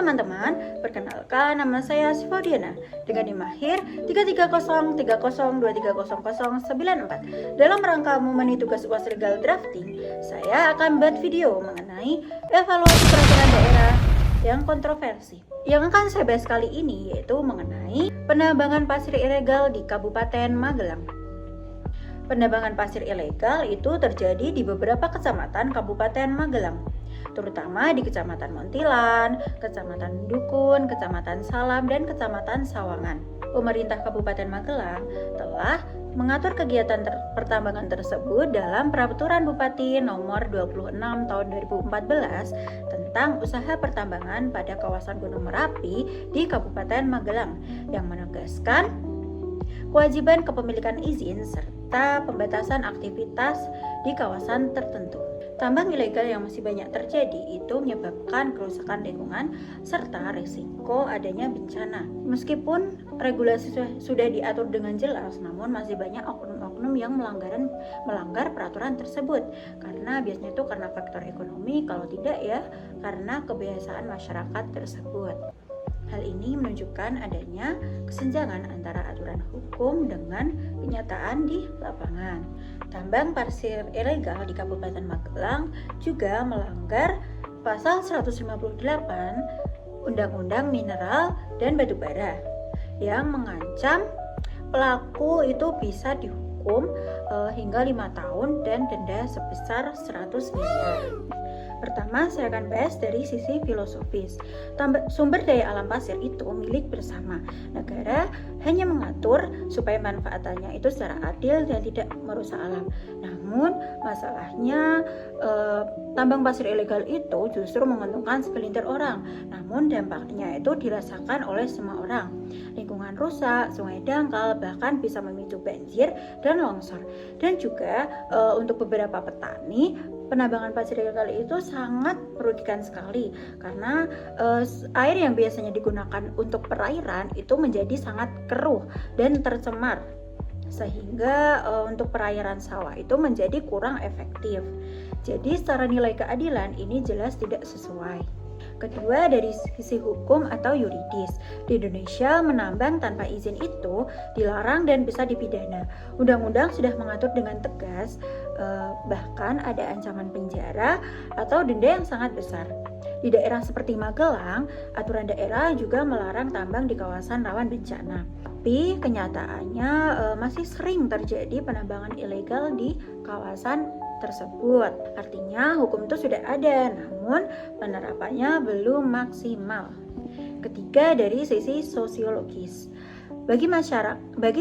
teman-teman, perkenalkan nama saya Sifaudiana dengan NIM akhir 33030230094. Dalam rangka memenuhi tugas UAS Legal Drafting, saya akan buat video mengenai evaluasi peraturan daerah yang kontroversi. Yang akan saya bahas kali ini yaitu mengenai penambangan pasir ilegal di Kabupaten Magelang. Penambangan pasir ilegal itu terjadi di beberapa kecamatan Kabupaten Magelang, terutama di Kecamatan Montilan, Kecamatan Dukun, Kecamatan Salam, dan Kecamatan Sawangan. Pemerintah Kabupaten Magelang telah mengatur kegiatan pertambangan tersebut dalam Peraturan Bupati Nomor 26 Tahun 2014 tentang usaha pertambangan pada kawasan Gunung Merapi di Kabupaten Magelang yang menegaskan kewajiban kepemilikan izin serta pembatasan aktivitas di kawasan tertentu. Tambang ilegal yang masih banyak terjadi itu menyebabkan kerusakan lingkungan serta risiko adanya bencana. Meskipun regulasi sudah diatur dengan jelas, namun masih banyak oknum-oknum yang melanggar peraturan tersebut. Karena biasanya itu karena faktor ekonomi, kalau tidak ya karena kebiasaan masyarakat tersebut. Hal ini menunjukkan adanya kesenjangan antara aturan hukum dengan kenyataan di lapangan. Tambang pasir ilegal di Kabupaten Magelang juga melanggar pasal 158 Undang-Undang Mineral dan Batubara yang mengancam pelaku itu bisa dihukum hingga 5 tahun dan denda sebesar 100 miliar. Pertama, saya akan bahas dari sisi filosofis. Sumber daya alam pasir itu milik bersama. Negara hanya mengatur supaya manfaatannya itu secara adil dan tidak merusak alam. Namun, masalahnya tambang pasir ilegal itu justru menguntungkan segelintir orang. Namun, dampaknya itu dirasakan oleh semua orang. Lingkungan rusak, sungai dangkal, bahkan bisa memicu banjir dan longsor. Dan juga untuk beberapa petani, penambangan pasir ilegal itu sangat merugikan sekali karena air yang biasanya digunakan untuk perairan itu menjadi sangat keruh dan tercemar sehingga untuk perairan sawah itu menjadi kurang efektif. Jadi secara nilai keadilan ini jelas tidak sesuai. Kedua, dari sisi hukum atau yuridis, di Indonesia menambang tanpa izin itu dilarang dan bisa dipidana. Undang-undang sudah mengatur dengan tegas, bahkan ada ancaman penjara atau denda yang sangat besar. Di daerah seperti Magelang, aturan daerah juga melarang tambang di kawasan rawan bencana. Tapi kenyataannya masih sering terjadi penambangan ilegal di kawasan tersebut. Artinya hukum itu sudah ada, namun penerapannya belum maksimal. Ketiga, dari sisi sosiologis. Bagi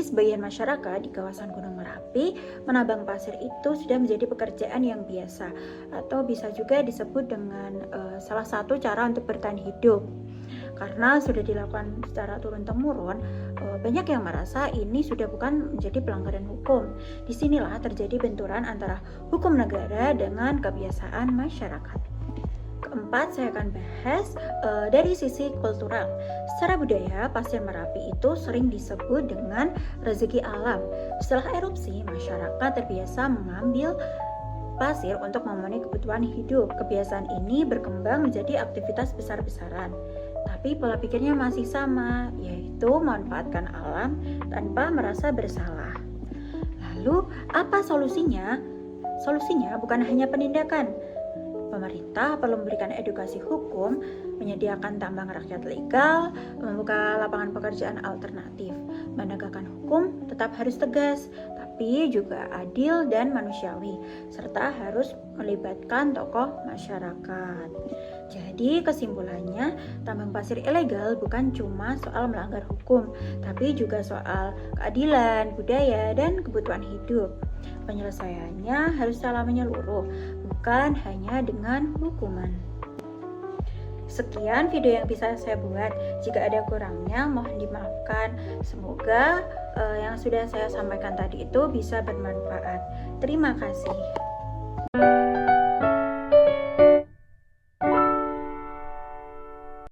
sebagian masyarakat di kawasan Gunung Merapi, menambang pasir itu sudah menjadi pekerjaan yang biasa atau bisa juga disebut dengan salah satu cara untuk bertahan hidup. Karena sudah dilakukan secara turun-temurun, banyak yang merasa ini sudah bukan menjadi pelanggaran hukum. Disinilah terjadi benturan antara hukum negara dengan kebiasaan masyarakat. Keempat, saya akan bahas dari sisi kultural. Secara budaya, pasir Merapi itu sering disebut dengan rezeki alam. Setelah erupsi, masyarakat terbiasa mengambil pasir untuk memenuhi kebutuhan hidup. Kebiasaan ini berkembang menjadi aktivitas besar-besaran. Tapi pola pikirnya masih sama, yaitu memanfaatkan alam tanpa merasa bersalah. Lalu, apa solusinya? Solusinya bukan hanya penindakan. Pemerintah perlu memberikan edukasi hukum, menyediakan tambang rakyat legal, membuka lapangan pekerjaan alternatif. Menegakkan hukum tetap harus tegas, tapi juga adil dan manusiawi, serta harus melibatkan tokoh masyarakat. Jadi kesimpulannya, tambang pasir ilegal bukan cuma soal melanggar hukum, tapi juga soal keadilan, budaya, dan kebutuhan hidup. Penyelesaiannya harus secara menyeluruh, bukan hanya dengan hukuman. Sekian video yang bisa saya buat. Jika ada kurangnya, mohon dimaafkan. Semoga yang sudah saya sampaikan tadi itu bisa bermanfaat. Terima kasih.